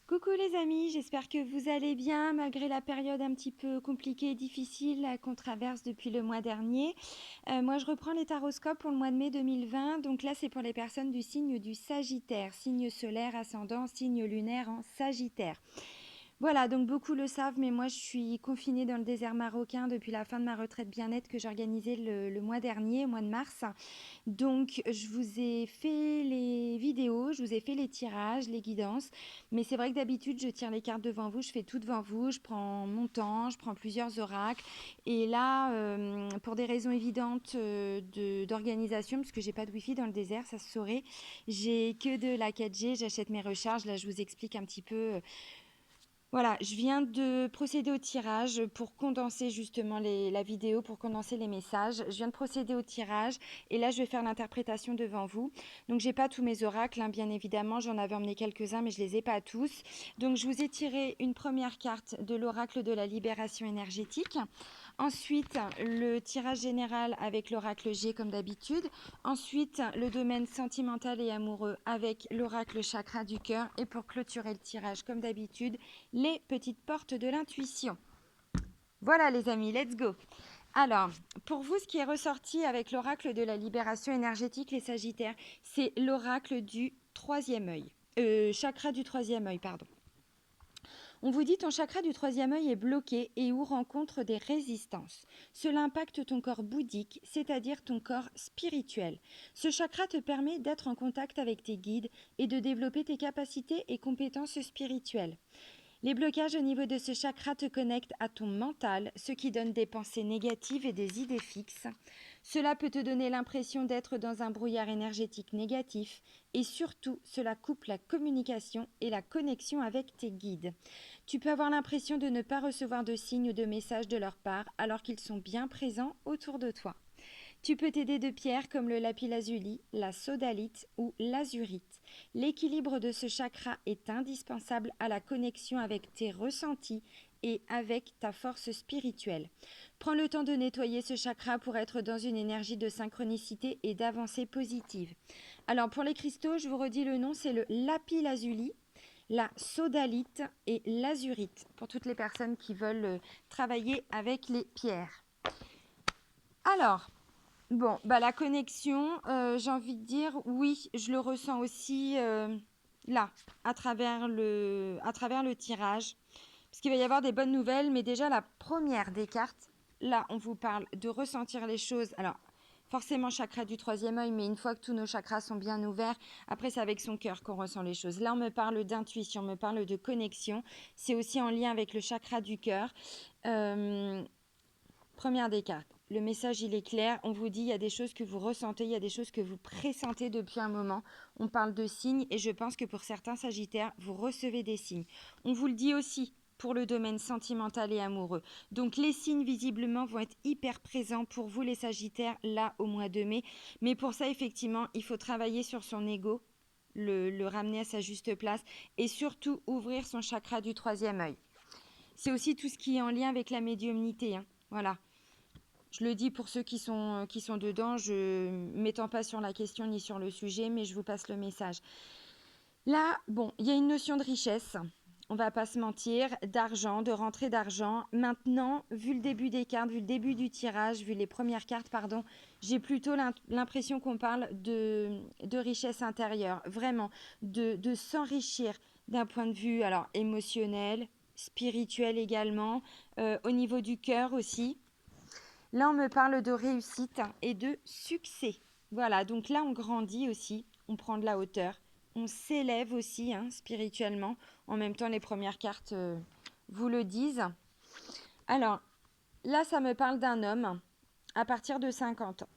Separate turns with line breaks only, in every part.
Coucou les amis, j'espère que vous allez bien malgré la période un petit peu compliquée et difficile qu'on traverse depuis le mois dernier. Moi je reprends les taroscopes pour le mois de mai 2020, donc là c'est pour les personnes du signe du Sagittaire, signe solaire ascendant, signe lunaire en Sagittaire. Voilà, donc beaucoup le savent, mais moi je suis confinée dans le désert marocain depuis la fin de ma retraite bien-être que j'ai organisée le mois dernier, au mois de mars. Donc je vous ai fait les vidéos, je vous ai fait les tirages, les guidances, mais c'est vrai que d'habitude je tire les cartes devant vous, je fais tout devant vous, je prends mon temps, je prends plusieurs oracles. Et là, pour des raisons évidentes d'organisation, parce que j'ai pas de wifi dans le désert, ça se saurait, j'ai que de la 4G, j'achète mes recharges, là je vous explique un petit peu. Voilà, je viens de procéder au tirage pour condenser justement la vidéo, pour condenser les messages. Je viens de procéder au tirage et là, je vais faire l'interprétation devant vous. Donc, j'ai pas tous mes oracles, hein, bien évidemment. J'en avais emmené quelques-uns, mais je les ai pas tous. Donc, je vous ai tiré une première carte de l'oracle de la libération énergétique. Ensuite, le tirage général avec l'oracle G comme d'habitude. Ensuite, le domaine sentimental et amoureux avec l'oracle chakra du cœur. Et pour clôturer le tirage comme d'habitude, les petites portes de l'intuition. Voilà les amis, let's go. Alors, pour vous, ce qui est ressorti avec l'oracle de la libération énergétique, les Sagittaires, c'est l'oracle du troisième œil. Chakra du troisième œil, pardon. On vous dit ton chakra du troisième œil est bloqué et ou rencontre des résistances. Cela impacte ton corps bouddhique, c'est-à-dire ton corps spirituel. Ce chakra te permet d'être en contact avec tes guides et de développer tes capacités et compétences spirituelles. Les blocages au niveau de ce chakra te connectent à ton mental, ce qui donne des pensées négatives et des idées fixes. Cela peut te donner l'impression d'être dans un brouillard énergétique négatif et surtout, cela coupe la communication et la connexion avec tes guides. Tu peux avoir l'impression de ne pas recevoir de signes ou de messages de leur part alors qu'ils sont bien présents autour de toi. Tu peux t'aider de pierres comme le lapis-lazuli, la sodalite ou l'azurite. L'équilibre de ce chakra est indispensable à la connexion avec tes ressentis et avec ta force spirituelle. Prends le temps de nettoyer ce chakra pour être dans une énergie de synchronicité et d'avancée positive. Alors pour les cristaux, je vous redis le nom, c'est le lapis-lazuli, la sodalite et l'azurite pour toutes les personnes qui veulent travailler avec les pierres. Alors, bon, bah la connexion, j'ai envie de dire, oui, je le ressens aussi là, à travers le tirage. Parce qu'il va y avoir des bonnes nouvelles, mais déjà la première des cartes, là, on vous parle de ressentir les choses. Alors, forcément, chakra du troisième œil, mais une fois que tous nos chakras sont bien ouverts, après, c'est avec son cœur qu'on ressent les choses. Là, on me parle d'intuition, on me parle de connexion. C'est aussi en lien avec le chakra du cœur. Euh, Première des cartes. Le message, il est clair. On vous dit, il y a des choses que vous ressentez, il y a des choses que vous pressentez depuis un moment. On parle de signes et je pense que pour certains Sagittaires, vous recevez des signes. On vous le dit aussi pour le domaine sentimental et amoureux. Donc les signes, visiblement, vont être hyper présents pour vous, les Sagittaires, là, au mois de mai. Mais pour ça, effectivement, il faut travailler sur son ego, le ramener à sa juste place et surtout ouvrir son chakra du troisième œil. C'est aussi tout ce qui est en lien avec la médiumnité, hein. Voilà. Je le dis pour ceux qui sont dedans, je ne m'étends pas sur la question ni sur le sujet, mais je vous passe le message. Là, bon, il y a une notion de richesse, on va pas se mentir, d'argent, de rentrée d'argent. Maintenant, vu le début des cartes, vu le début du tirage, vu les premières cartes, pardon, j'ai plutôt l'impression qu'on parle de richesse intérieure, vraiment, de s'enrichir d'un point de vue alors émotionnel, spirituel également, au niveau du cœur aussi. Là, on me parle de réussite et de succès. Voilà, donc là, on grandit aussi, on prend de la hauteur, on s'élève aussi hein, spirituellement. En même temps, les premières cartes vous le disent. Alors, là, ça me parle d'un homme à partir de 50 ans.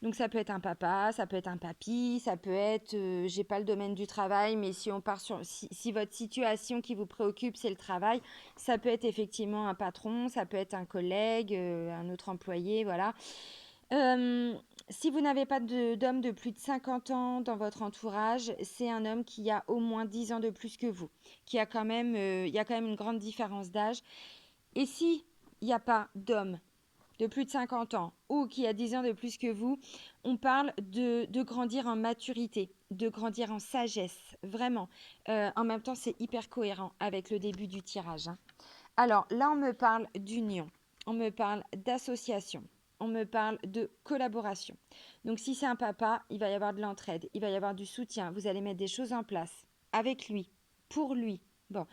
Donc ça peut être un papa, ça peut être un papy, ça peut être, j'ai pas le domaine du travail, mais si on part sur, si votre situation qui vous préoccupe c'est le travail, ça peut être effectivement un patron, ça peut être un collègue, un autre employé, voilà. Euh, Si vous n'avez pas d'homme de plus de 50 ans dans votre entourage, c'est un homme qui a au moins 10 ans de plus que vous, qui a quand même, il y a quand même une grande différence d'âge. Et si il n'y a pas d'homme de plus de 50 ans ou qui a 10 ans de plus que vous, on parle de grandir en maturité. de grandir en sagesse, vraiment. En même temps, c'est hyper cohérent avec le début du tirage, hein. Alors là, on me parle d'union, on me parle d'association, on me parle de collaboration. Donc si c'est un papa, il va y avoir de l'entraide, il va y avoir du soutien, vous allez mettre des choses en place avec lui, pour lui. Bon,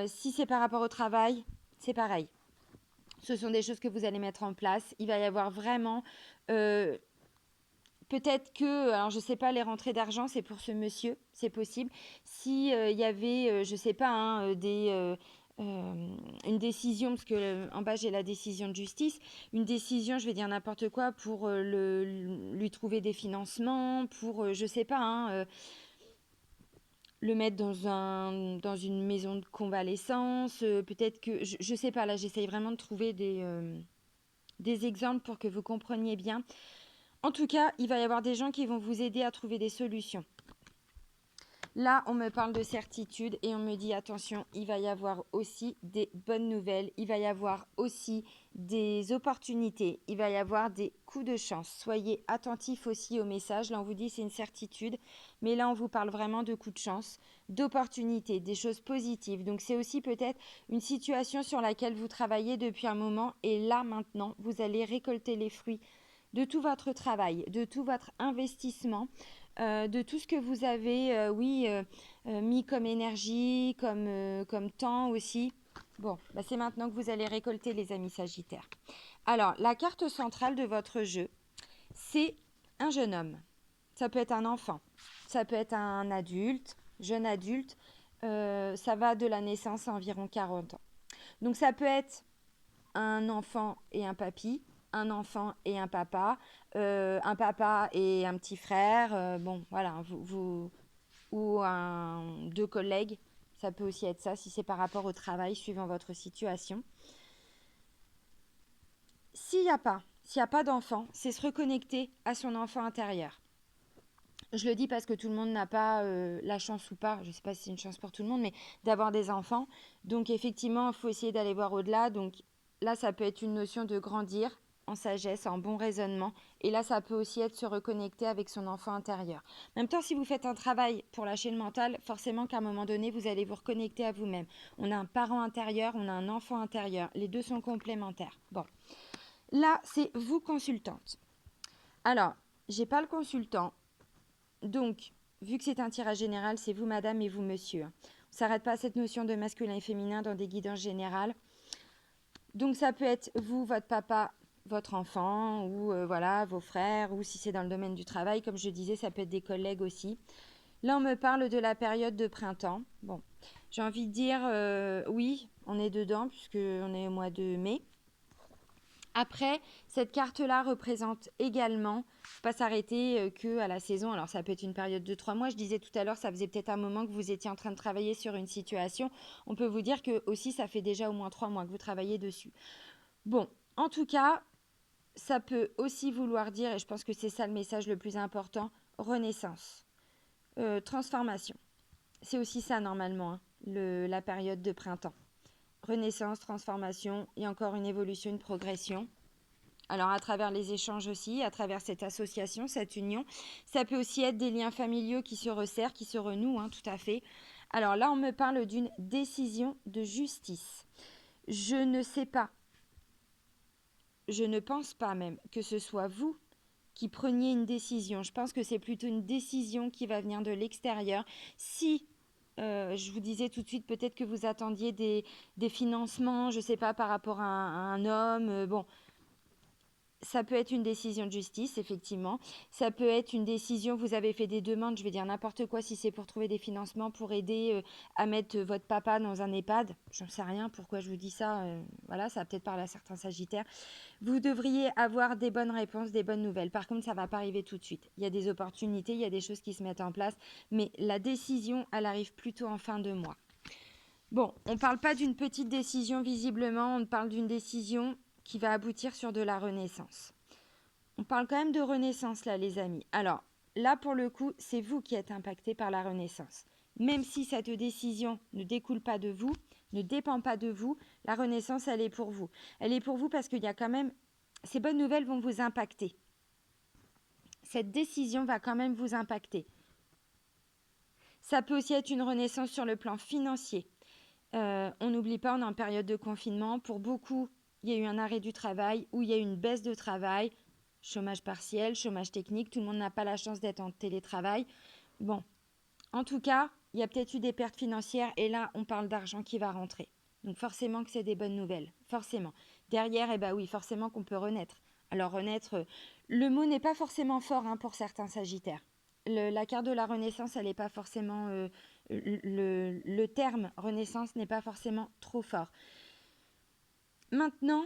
si c'est par rapport au travail, c'est pareil. Ce sont des choses que vous allez mettre en place. Il va y avoir vraiment... peut-être que, alors je ne sais pas, les rentrées d'argent, c'est pour ce monsieur, c'est possible. Si il y avait, je ne sais pas, hein, une décision, parce que en bas j'ai la décision de justice, une décision, je vais dire n'importe quoi, pour lui trouver des financements, pour, je ne sais pas, hein, le mettre dans une maison de convalescence, peut-être que, je ne sais pas, là j'essaye vraiment de trouver des exemples pour que vous compreniez bien. En tout cas, il va y avoir des gens qui vont vous aider à trouver des solutions. Là, on me parle de certitude et on me dit attention, il va y avoir aussi des bonnes nouvelles, il va y avoir aussi des opportunités, il va y avoir des coups de chance. Soyez attentifs aussi aux messages. Là, on vous dit c'est une certitude, mais là, on vous parle vraiment de coups de chance, d'opportunités, des choses positives. Donc, c'est aussi peut-être une situation sur laquelle vous travaillez depuis un moment et là, maintenant, vous allez récolter les fruits de tout votre travail, de tout votre investissement, de tout ce que vous avez, mis comme énergie, comme temps aussi. Bon, bah c'est maintenant que vous allez récolter, les amis Sagittaires. Alors, la carte centrale de votre jeu, c'est un jeune homme. Ça peut être un enfant, ça peut être un adulte, jeune adulte. Ça va de la naissance à environ 40 ans. Donc, ça peut être un enfant et un papy, un enfant et un papa et un petit frère, bon, voilà, ou deux collègues. Ça peut aussi être ça, si c'est par rapport au travail, suivant votre situation. S'il n'y a pas d'enfant, c'est se reconnecter à son enfant intérieur. Je le dis parce que tout le monde n'a pas la chance ou pas, je ne sais pas si c'est une chance pour tout le monde, mais d'avoir des enfants. Donc effectivement, il faut essayer d'aller voir au-delà. Donc là, ça peut être une notion de grandir en sagesse, en bon raisonnement. Et là, ça peut aussi être se reconnecter avec son enfant intérieur. En même temps, si vous faites un travail pour lâcher le mental, forcément qu'à un moment donné, vous allez vous reconnecter à vous-même. On a un parent intérieur, on a un enfant intérieur. Les deux sont complémentaires. Bon, là, c'est vous consultante. Alors, j'ai pas le consultant. Donc, vu que c'est un tirage général, c'est vous madame et vous monsieur. On ne s'arrête pas à cette notion de masculin et féminin dans des guidances générales. Donc, ça peut être vous, votre papa, votre enfant, ou voilà, vos frères, ou si c'est dans le domaine du travail, comme je disais, ça peut être des collègues aussi. Là, on me parle de la période de printemps. Bon, j'ai envie de dire oui, on est dedans, puisqu'on est au mois de mai. Après, cette carte-là représente également, faut pas s'arrêter que à la saison. Alors, ça peut être une période de 3 mois. Je disais tout à l'heure, ça faisait peut-être un moment que vous étiez en train de travailler sur une situation. On peut vous dire que aussi, ça fait déjà au moins 3 mois que vous travaillez dessus. Bon, en tout cas, ça peut aussi vouloir dire, et je pense que c'est ça le message le plus important, renaissance, transformation. C'est aussi ça normalement, hein, la période de printemps. Renaissance, transformation et encore une évolution, une progression. Alors à travers les échanges aussi, à travers cette association, cette union, ça peut aussi être des liens familiaux qui se resserrent, qui se renouent, hein, tout à fait. Alors là, on me parle d'une décision de justice. Je ne sais pas, je ne pense pas même que ce soit vous qui preniez une décision. Je pense que c'est plutôt une décision qui va venir de l'extérieur. Si je vous disais tout de suite, peut-être que vous attendiez des financements, je ne sais pas, par rapport à un homme. Bon, ça peut être une décision de justice, effectivement. Ça peut être une décision, vous avez fait des demandes, je vais dire n'importe quoi, si c'est pour trouver des financements, pour aider à mettre votre papa dans un EHPAD. J'en sais rien, pourquoi je vous dis ça. Voilà, ça va peut-être parler à certains Sagittaires. Vous devriez avoir des bonnes réponses, des bonnes nouvelles. Par contre, ça ne va pas arriver tout de suite. Il y a des opportunités, il y a des choses qui se mettent en place, mais la décision, elle arrive plutôt en fin de mois. Bon, on ne parle pas d'une petite décision visiblement, on parle d'une décision qui va aboutir sur de la renaissance. On parle quand même de renaissance là, les amis. Alors, là, pour le coup, c'est vous qui êtes impacté par la renaissance. Même si cette décision ne découle pas de vous, ne dépend pas de vous, la renaissance, elle est pour vous. Elle est pour vous parce qu'il y a quand même... Ces bonnes nouvelles vont vous impacter. Cette décision va quand même vous impacter. Ça peut aussi être une renaissance sur le plan financier. On n'oublie pas, on est en période de confinement. Pour beaucoup, il y a eu un arrêt du travail ou il y a eu une baisse de travail, chômage partiel, chômage technique. Tout le monde n'a pas la chance d'être en télétravail. Bon, en tout cas, il y a peut-être eu des pertes financières et là, on parle d'argent qui va rentrer. Donc forcément que c'est des bonnes nouvelles, forcément. Derrière, eh ben oui, forcément qu'on peut renaître. Alors renaître, le mot n'est pas forcément fort pour certains sagittaires. La carte de la renaissance, elle n'est pas forcément... le terme renaissance n'est pas forcément trop fort. Maintenant,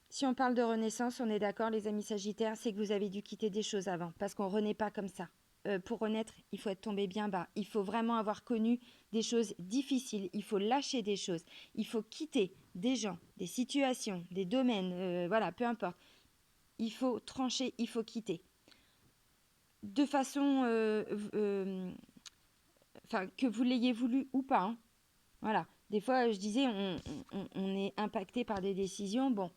si on parle de renaissance, on est d'accord, les amis sagittaires, c'est que vous avez dû quitter des choses avant, parce qu'on ne renaît pas comme ça. Pour renaître, il faut être tombé bien bas. Il faut vraiment avoir connu des choses difficiles. Il faut lâcher des choses. Il faut quitter des gens, des situations, des domaines, voilà, peu importe. Il faut trancher, il faut quitter. De façon, que vous l'ayez voulu ou pas. Voilà. Des fois, je disais, on est impacté par des décisions. Bon,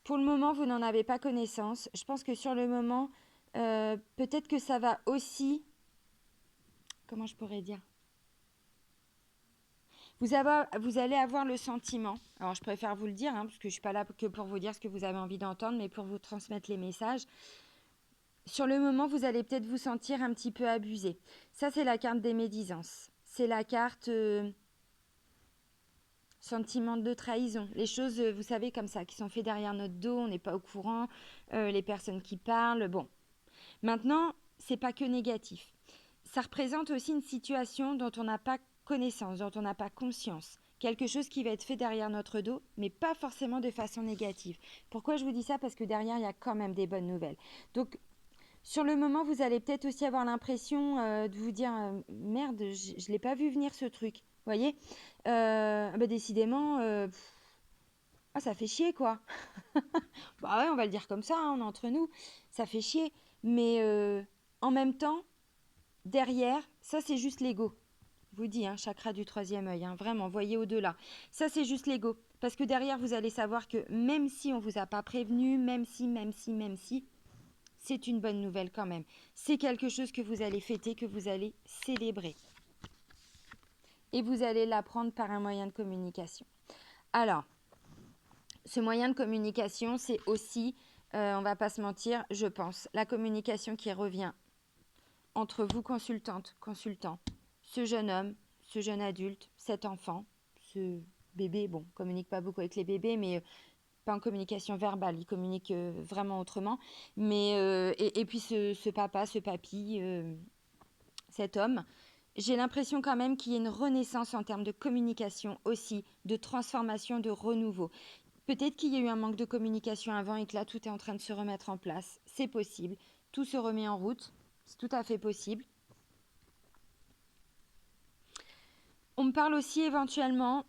pour le moment, vous n'en avez pas connaissance. Je pense que sur le moment, peut-être que ça va aussi... Comment je pourrais dire ? Vous allez avoir le sentiment, alors je préfère vous le dire, parce que je ne suis pas là que pour vous dire ce que vous avez envie d'entendre, mais pour vous transmettre les messages. Sur le moment, vous allez peut-être vous sentir un petit peu abusé. Ça, c'est la carte des médisances. C'est la carte sentiment de trahison. Les choses, vous savez, comme ça, qui sont faites derrière notre dos, on n'est pas au courant, les personnes qui parlent. Bon, maintenant, c'est pas que négatif. Ça représente aussi une situation dont on n'a pas connaissance, dont on n'a pas conscience. Quelque chose qui va être fait derrière notre dos, mais pas forcément de façon négative. Pourquoi je vous dis ça ? Parce que derrière, il y a quand même des bonnes nouvelles. Donc, sur le moment, vous allez peut-être aussi avoir l'impression de vous dire merde, je ne l'ai pas vu venir ce truc. Vous voyez décidément, ça fait chier quoi. Bah ouais, on va le dire comme ça, on est entre nous. Ça fait chier. Mais en même temps, derrière, ça c'est juste l'ego. Je vous dis, chakra du troisième œil, vraiment, voyez au-delà. Ça c'est juste l'ego. Parce que derrière, vous allez savoir que même si on ne vous a pas prévenu, même si, c'est une bonne nouvelle quand même. C'est quelque chose que vous allez fêter, que vous allez célébrer. Et vous allez l'apprendre par un moyen de communication. Alors, ce moyen de communication, c'est aussi, on ne va pas se mentir, je pense, la communication qui revient entre vous, consultante, consultant, ce jeune homme, ce jeune adulte, cet enfant, ce bébé, bon, on communique pas beaucoup avec les bébés, mais pas en communication verbale, il communique vraiment autrement. Mais, et puis ce papa, ce papy, cet homme, j'ai l'impression quand même qu'il y a une renaissance en termes de communication aussi, de transformation, de renouveau. Peut-être qu'il y a eu un manque de communication avant et que là, tout est en train de se remettre en place. C'est possible. Tout se remet en route. C'est tout à fait possible. On me parle aussi éventuellement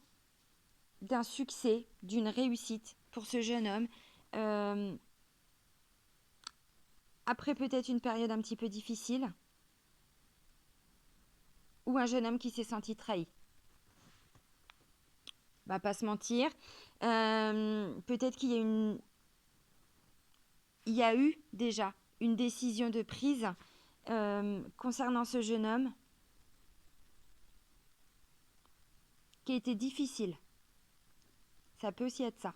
d'un succès, d'une réussite pour ce jeune homme. Après peut-être une période un petit peu difficile. Ou un jeune homme qui s'est senti trahi. On va pas se mentir. Peut-être qu'il y a eu déjà une décision de prise concernant ce jeune homme qui a été difficile. Ça peut aussi être ça.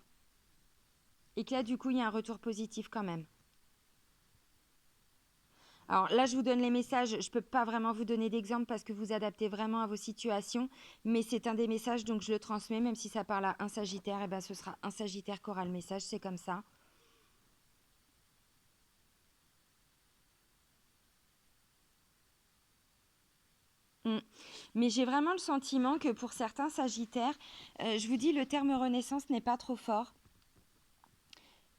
Et que là, du coup, il y a un retour positif quand même. Alors là, je vous donne les messages. Je ne peux pas vraiment vous donner d'exemple parce que vous adaptez vraiment à vos situations. Mais c'est un des messages, donc je le transmets. Même si ça parle à un Sagittaire, et ben ce sera un Sagittaire qui aura le message. C'est comme ça. Mais j'ai vraiment le sentiment que pour certains Sagittaires, je vous dis, le terme renaissance n'est pas trop fort.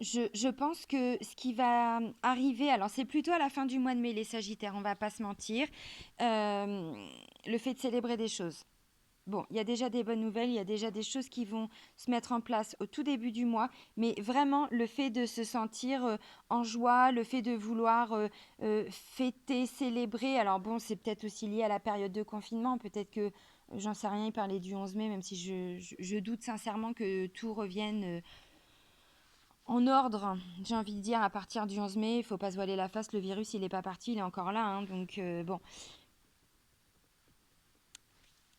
Je pense que ce qui va arriver, alors c'est plutôt à la fin du mois de mai, les Sagittaires, on ne va pas se mentir, le fait de célébrer des choses. Bon, il y a déjà des bonnes nouvelles, il y a déjà des choses qui vont se mettre en place au tout début du mois, mais vraiment le fait de se sentir en joie, le fait de vouloir fêter, célébrer, alors bon, c'est peut-être aussi lié à la période de confinement, peut-être que, j'en sais rien, il parlait du 11 mai, même si je doute sincèrement que tout revienne en ordre, j'ai envie de dire, à partir du 11 mai, il ne faut pas se voiler la face, le virus, il n'est pas parti, il est encore là, donc bon.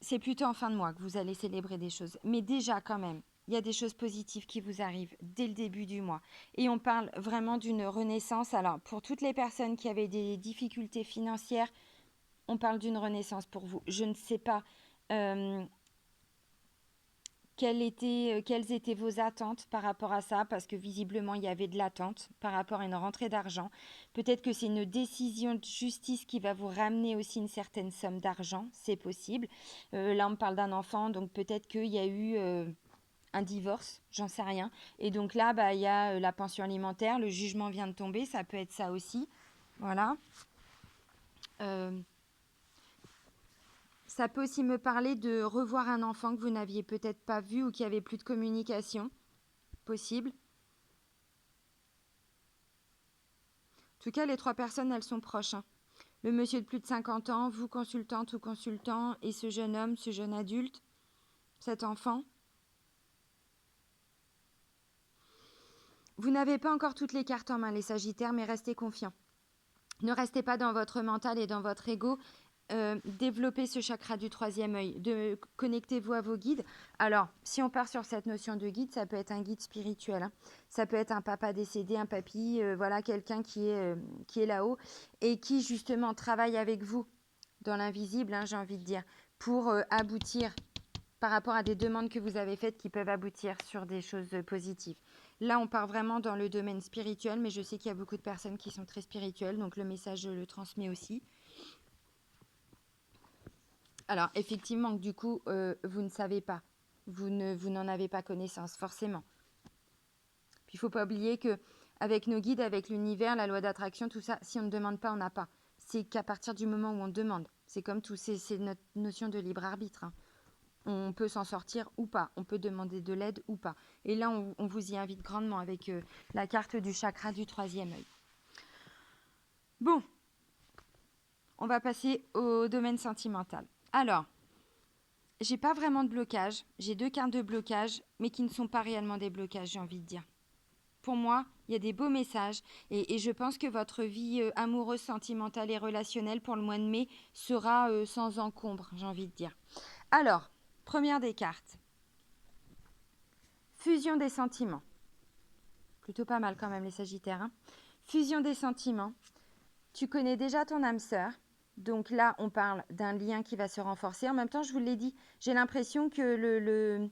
c'est plutôt en fin de mois que vous allez célébrer des choses. Mais déjà, quand même, il y a des choses positives qui vous arrivent dès le début du mois. Et on parle vraiment d'une renaissance. Alors, pour toutes les personnes qui avaient des difficultés financières, on parle d'une renaissance pour vous. Je ne sais pas quelles étaient vos attentes par rapport à ça, parce que visiblement, il y avait de l'attente par rapport à une rentrée d'argent. Peut-être que c'est une décision de justice qui va vous ramener aussi une certaine somme d'argent, c'est possible. Là, on me parle d'un enfant, donc peut-être qu'il y a eu un divorce, j'en sais rien. Et donc là, il y a la pension alimentaire, le jugement vient de tomber, ça peut être ça aussi. Voilà. Ça peut aussi me parler de revoir un enfant que vous n'aviez peut-être pas vu ou qui avait plus de communication. Possible. En tout cas, les 3 personnes, elles sont proches. Le monsieur de plus de 50 ans, vous consultante ou consultant, et ce jeune homme, ce jeune adulte, cet enfant. Vous n'avez pas encore toutes les cartes en main, les Sagittaires, mais restez confiants. Ne restez pas dans votre mental et dans votre ego. Développez ce chakra du 3e œil. Connectez-vous à vos guides. Alors, si on part sur cette notion de guide, ça peut être un guide spirituel. Hein. Ça peut être un papa décédé, un papy, voilà, quelqu'un qui est là-haut et qui, justement, travaille avec vous dans l'invisible, hein, j'ai envie de dire, pour aboutir par rapport à des demandes que vous avez faites qui peuvent aboutir sur des choses positives. Là, on part vraiment dans le domaine spirituel, mais je sais qu'il y a beaucoup de personnes qui sont très spirituelles, donc le message, je le transmets aussi. Alors, effectivement, du coup, vous ne savez pas. Vous n'en avez pas connaissance, forcément. Puis, il ne faut pas oublier qu'avec nos guides, avec l'univers, la loi d'attraction, tout ça, si on ne demande pas, on n'a pas. C'est qu'à partir du moment où on demande. C'est comme tout, c'est notre notion de libre arbitre. Hein. On peut s'en sortir ou pas. On peut demander de l'aide ou pas. Et là, on vous y invite grandement avec la carte du chakra du 3e œil. Bon, on va passer au domaine sentimental. Alors, j'ai pas vraiment de blocage. J'ai 2 cartes de blocage, mais qui ne sont pas réellement des blocages, j'ai envie de dire. Pour moi, il y a des beaux messages et je pense que votre vie amoureuse, sentimentale et relationnelle pour le mois de mai sera sans encombre, j'ai envie de dire. Alors, première des cartes. Fusion des sentiments. Plutôt pas mal quand même les Sagittaires. Hein. Fusion des sentiments. Tu connais déjà ton âme sœur. Donc là, on parle d'un lien qui va se renforcer. En même temps, je vous l'ai dit, j'ai l'impression que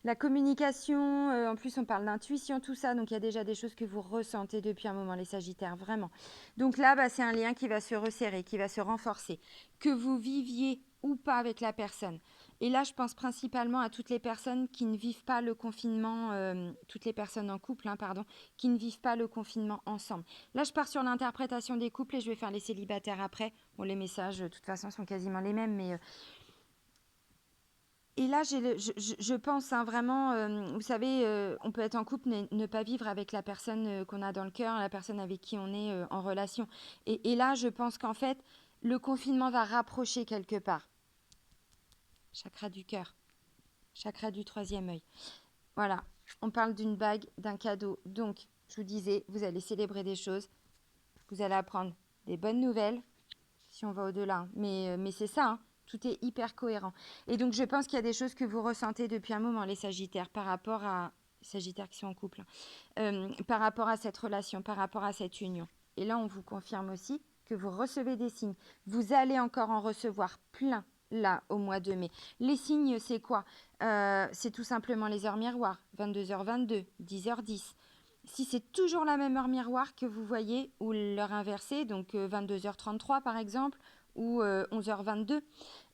la communication, en plus on parle d'intuition, tout ça, donc il y a déjà des choses que vous ressentez depuis un moment, les Sagittaires, vraiment. Donc là, c'est un lien qui va se resserrer, qui va se renforcer. Que vous viviez ou pas avec la personne. Et là, je pense principalement à toutes les personnes qui ne vivent pas le confinement, toutes les personnes en couple, hein, pardon, qui ne vivent pas le confinement ensemble. Là, je pars sur l'interprétation des couples et je vais faire les célibataires après. Bon, les messages, de toute façon, sont quasiment les mêmes, mais... Et là, je pense hein, vraiment, vous savez, on peut être en couple, ne pas vivre avec la personne qu'on a dans le cœur, la personne avec qui on est en relation. Et là, je pense qu'en fait, le confinement va rapprocher quelque part. Chakra du cœur, chakra du 3e œil. Voilà, on parle d'une bague, d'un cadeau. Donc, je vous disais, vous allez célébrer des choses, vous allez apprendre des bonnes nouvelles, si on va au-delà. Mais c'est ça, hein. Tout est hyper cohérent. Et donc, je pense qu'il y a des choses que vous ressentez depuis un moment, les Sagittaires, par rapport à... Les Sagittaires qui sont en couple. Par rapport à cette relation, par rapport à cette union. Et là, on vous confirme aussi que vous recevez des signes. Vous allez encore en recevoir plein, là, au mois de mai. Les signes, c'est quoi c'est tout simplement les heures miroirs. 22h22, 10h10. Si c'est toujours la même heure miroir que vous voyez, ou l'heure inversée, donc 22h33 par exemple, ou 11h22,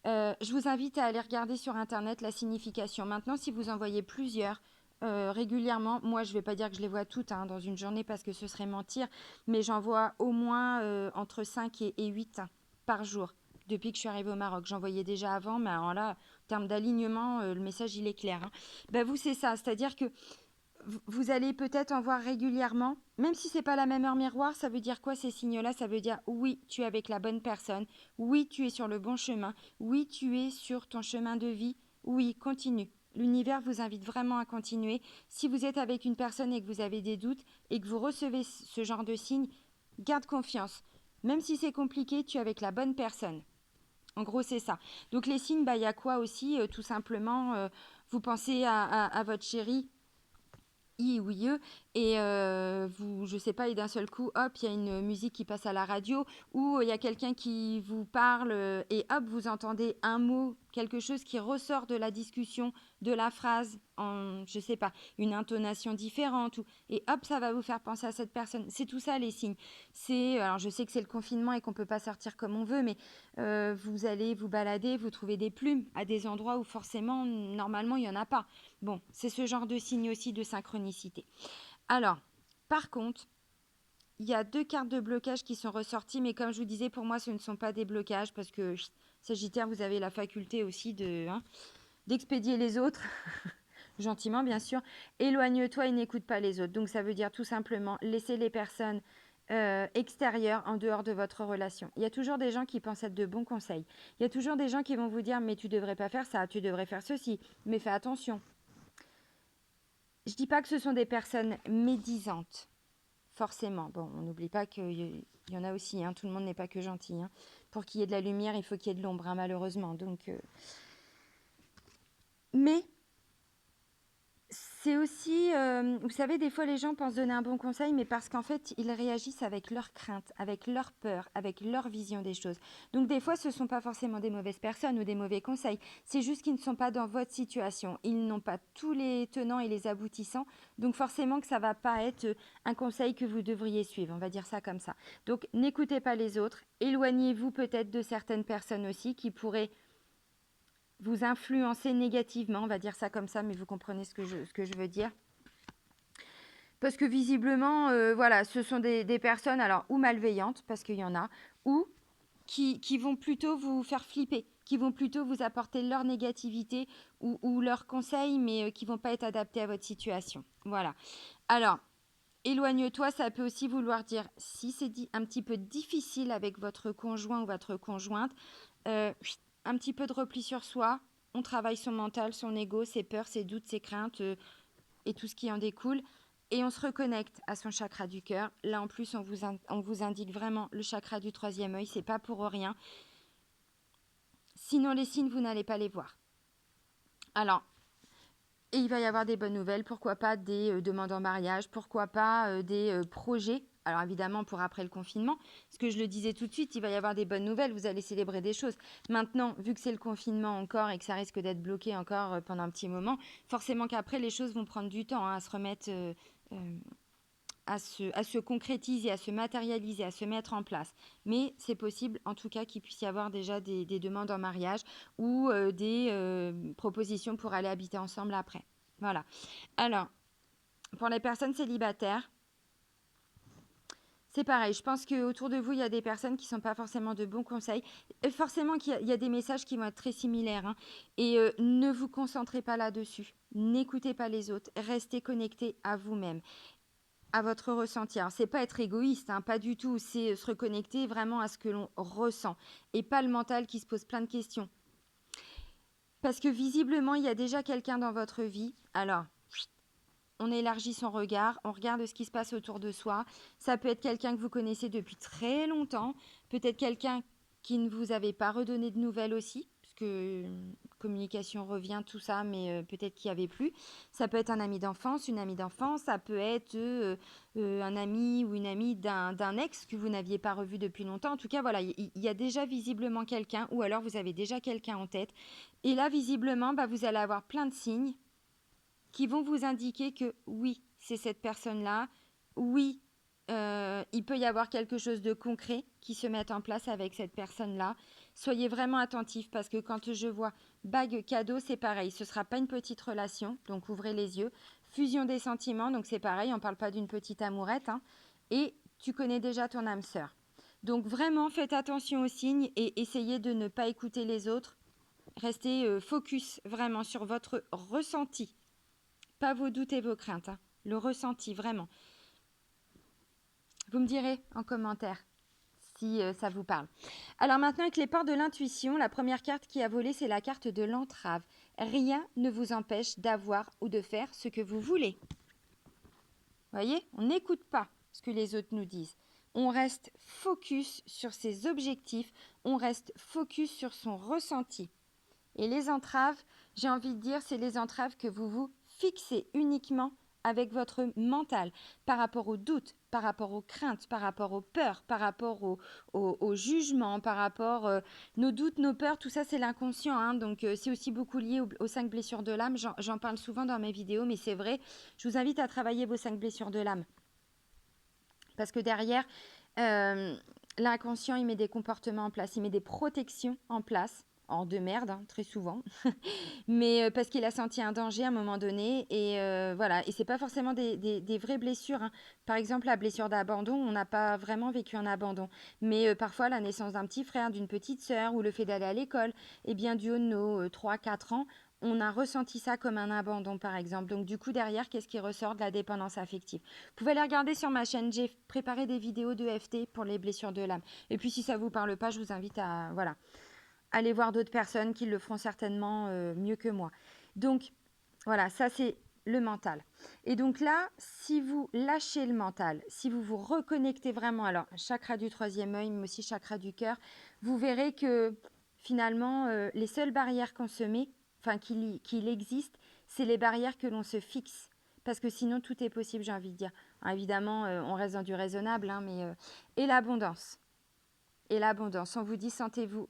je vous invite à aller regarder sur Internet la signification. Maintenant, si vous en voyez plusieurs régulièrement, moi je ne vais pas dire que je les vois toutes hein, dans une journée parce que ce serait mentir, mais j'en vois au moins entre 5 et 8 par jour. Depuis que je suis arrivée au Maroc, j'en voyais déjà avant, mais alors là, en termes d'alignement, le message il est clair. Hein. Vous, c'est ça, c'est-à-dire que vous allez peut-être en voir régulièrement, même si c'est pas la même heure miroir, ça veut dire quoi ces signes-là? Ça veut dire oui, tu es avec la bonne personne, oui, tu es sur le bon chemin, oui, tu es sur ton chemin de vie, oui, continue. L'univers vous invite vraiment à continuer. Si vous êtes avec une personne et que vous avez des doutes et que vous recevez ce genre de signes, garde confiance. Même si c'est compliqué, tu es avec la bonne personne. En gros, c'est ça. Donc les signes, il y a quoi aussi? Tout simplement, vous pensez à votre chéri, I ou IE, et vous, je sais pas, et d'un seul coup, hop, il y a une musique qui passe à la radio, ou il y a quelqu'un qui vous parle, et hop, vous entendez un mot, quelque chose qui ressort de la discussion, de la phrase, en, je sais pas, une intonation différente, et hop, ça va vous faire penser à cette personne. C'est tout ça les signes. Alors je sais que c'est le confinement et qu'on peut pas sortir comme on veut, mais vous allez vous balader, vous trouvez des plumes à des endroits où forcément, normalement, il y en a pas. Bon, c'est ce genre de signe aussi de synchronicité. Alors, par contre, il y a 2 cartes de blocage qui sont ressorties, mais comme je vous disais, pour moi, ce ne sont pas des blocages parce que Sagittaire, vous avez la faculté aussi d'expédier les autres, gentiment bien sûr. Éloigne-toi et n'écoute pas les autres. Donc ça veut dire tout simplement laisser les personnes extérieures en dehors de votre relation. Il y a toujours des gens qui pensent être de bons conseils. Il y a toujours des gens qui vont vous dire mais tu devrais pas faire ça, tu devrais faire ceci, mais fais attention. Je dis pas que ce sont des personnes médisantes, forcément. Bon, on n'oublie pas qu'il y en a aussi, hein, tout le monde n'est pas que gentil. Hein. Pour qu'il y ait de la lumière, il faut qu'il y ait de l'ombre, hein, malheureusement. Donc, mais c'est aussi, vous savez, des fois les gens pensent donner un bon conseil, mais parce qu'en fait, ils réagissent avec leurs craintes, avec leur peur, avec leur vision des choses. Donc des fois, ce ne sont pas forcément des mauvaises personnes ou des mauvais conseils. C'est juste qu'ils ne sont pas dans votre situation. Ils n'ont pas tous les tenants et les aboutissants. Donc forcément que ça ne va pas être un conseil que vous devriez suivre. On va dire ça comme ça. Donc n'écoutez pas les autres. Éloignez-vous peut-être de certaines personnes aussi qui pourraient vous influencer négativement, on va dire ça comme ça, mais vous comprenez ce que je veux dire. Parce que visiblement, voilà, ce sont des personnes, alors, ou malveillantes, parce qu'il y en a, ou qui vont plutôt vous faire flipper, qui vont plutôt vous apporter leur négativité ou leurs conseils, mais qui ne vont pas être adaptés à votre situation. Voilà. Alors, éloigne-toi, ça peut aussi vouloir dire, si c'est un petit peu difficile avec votre conjoint ou votre conjointe, un petit peu de repli sur soi. On travaille son mental, son ego, ses peurs, ses doutes, ses craintes et tout ce qui en découle. Et on se reconnecte à son chakra du cœur. Là, en plus, on vous indique vraiment le chakra du 3e œil. C'est pas pour rien. Sinon, les signes, vous n'allez pas les voir. Alors, et il va y avoir des bonnes nouvelles. Pourquoi pas des demandes en mariage. Pourquoi pas des projets. Alors évidemment, pour après le confinement, ce que je le disais tout de suite, il va y avoir des bonnes nouvelles, vous allez célébrer des choses. Maintenant, vu que c'est le confinement encore et que ça risque d'être bloqué encore pendant un petit moment, forcément qu'après, les choses vont prendre du temps à se remettre, à se concrétiser, à se matérialiser, à se mettre en place. Mais c'est possible, en tout cas, qu'il puisse y avoir déjà des demandes en mariage ou des propositions pour aller habiter ensemble après. Voilà. Alors, pour les personnes célibataires, c'est pareil, je pense qu'autour de vous, il y a des personnes qui ne sont pas forcément de bons conseils. Et forcément qu'il y a des messages qui vont être très similaires. Hein. Et ne vous concentrez pas là-dessus. N'écoutez pas les autres. Restez connectés à vous-même, à votre ressenti. Alors, c'est pas être égoïste, hein, pas du tout. C'est se reconnecter vraiment à ce que l'on ressent. Et pas le mental qui se pose plein de questions. Parce que visiblement, il y a déjà quelqu'un dans votre vie. Alors, on élargit son regard, on regarde ce qui se passe autour de soi. Ça peut être quelqu'un que vous connaissez depuis très longtemps, peut-être quelqu'un qui ne vous avait pas redonné de nouvelles aussi, parce que communication revient, tout ça, mais peut-être qu'il n'y avait plus. Ça peut être un ami d'enfance, une amie d'enfance, ça peut être un ami ou une amie d'un ex que vous n'aviez pas revu depuis longtemps. En tout cas, voilà, il y a déjà visiblement quelqu'un, ou alors vous avez déjà quelqu'un en tête. Et là, visiblement, vous allez avoir plein de signes qui vont vous indiquer que oui, c'est cette personne-là, oui, il peut y avoir quelque chose de concret qui se mette en place avec cette personne-là. Soyez vraiment attentifs parce que quand je vois bague cadeau, c'est pareil, ce ne sera pas une petite relation, donc ouvrez les yeux. Fusion des sentiments, donc c'est pareil, on ne parle pas d'une petite amourette. Hein, et tu connais déjà ton âme sœur. Donc vraiment, faites attention aux signes et essayez de ne pas écouter les autres. Restez focus vraiment sur votre ressenti. Pas vos doutes et vos craintes, hein. Le ressenti, vraiment. Vous me direz en commentaire si ça vous parle. Alors maintenant, avec les portes de l'intuition, la première carte qui a volé, c'est la carte de l'entrave. Rien ne vous empêche d'avoir ou de faire ce que vous voulez. Vous voyez, on n'écoute pas ce que les autres nous disent. On reste focus sur ses objectifs, on reste focus sur son ressenti. Et les entraves, j'ai envie de dire, c'est les entraves que vous vous fixez uniquement avec votre mental, par rapport aux doutes, par rapport aux craintes, par rapport aux peurs, par rapport au jugement, par rapport nos doutes, nos peurs, tout ça c'est l'inconscient, hein, donc c'est aussi beaucoup lié aux 5 blessures de l'âme, j'en parle souvent dans mes vidéos, mais c'est vrai, je vous invite à travailler vos 5 blessures de l'âme, parce que derrière, l'inconscient il met des comportements en place, il met des protections en place, de merde, hein, très souvent, mais parce qu'il a senti un danger à un moment donné. Et voilà, et c'est pas forcément des vraies blessures, hein. Par exemple, la blessure d'abandon, on n'a pas vraiment vécu un abandon. Mais parfois, la naissance d'un petit frère, d'une petite sœur, ou le fait d'aller à l'école, et bien du haut de nos 3-4 ans, on a ressenti ça comme un abandon, par exemple. Donc du coup, derrière, qu'est-ce qui ressort de la dépendance affective? Vous pouvez aller regarder sur ma chaîne, j'ai préparé des vidéos de FT pour les blessures de l'âme. Et puis si ça vous parle pas, je vous invite à... Voilà, aller voir d'autres personnes qui le feront certainement mieux que moi. Donc, voilà, ça c'est le mental. Et donc là, si vous lâchez le mental, si vous vous reconnectez vraiment, alors chakra du troisième œil, mais aussi chakra du cœur, vous verrez que finalement, les seules barrières qu'on se met, enfin qu'il existe, c'est les barrières que l'on se fixe. Parce que sinon, tout est possible, j'ai envie de dire. Alors, évidemment, on reste dans du raisonnable, hein, mais... Et l'abondance. Et l'abondance, on vous dit, sentez-vous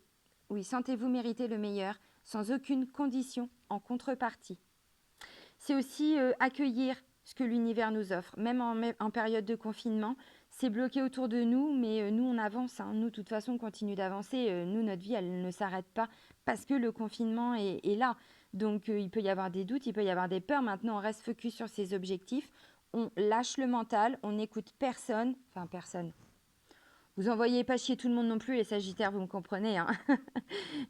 oui, sentez-vous mériter le meilleur, sans aucune condition en contrepartie. C'est aussi accueillir ce que l'univers nous offre. Même en période de confinement, c'est bloqué autour de nous, mais nous, on avance, hein. Nous, de toute façon, on continue d'avancer. Nous, notre vie, elle ne s'arrête pas parce que le confinement est là. Donc, il peut y avoir des doutes, il peut y avoir des peurs. Maintenant, on reste focus sur ses objectifs. On lâche le mental, on n'écoute personne. Enfin, personne. Vous envoyez pas chier tout le monde non plus, les Sagittaires, vous me comprenez, hein.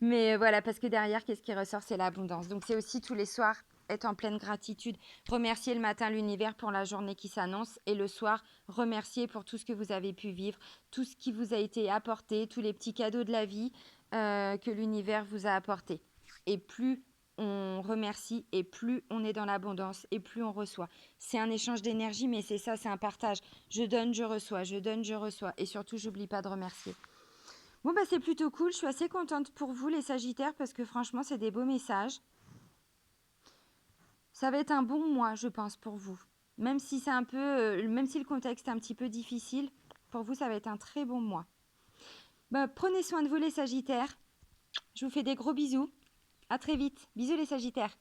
Mais voilà, parce que derrière, qu'est-ce qui ressort? C'est l'abondance. Donc, c'est aussi tous les soirs être en pleine gratitude. Remercier le matin l'univers pour la journée qui s'annonce et le soir, remercier pour tout ce que vous avez pu vivre, tout ce qui vous a été apporté, tous les petits cadeaux de la vie que l'univers vous a apportés. Et plus on remercie et plus on est dans l'abondance et plus on reçoit. C'est un échange d'énergie, mais c'est ça, c'est un partage. Je donne, je reçois, je donne, je reçois. Et surtout, j'oublie pas de remercier. Bon, bah, c'est plutôt cool. Je suis assez contente pour vous, les Sagittaires, parce que franchement, c'est des beaux messages. Ça va être un bon mois, je pense, pour vous. Même si c'est un peu, même si le contexte est un petit peu difficile, pour vous, ça va être un très bon mois. Bah, prenez soin de vous, les Sagittaires. Je vous fais des gros bisous. À très vite. Bisous, les Sagittaires.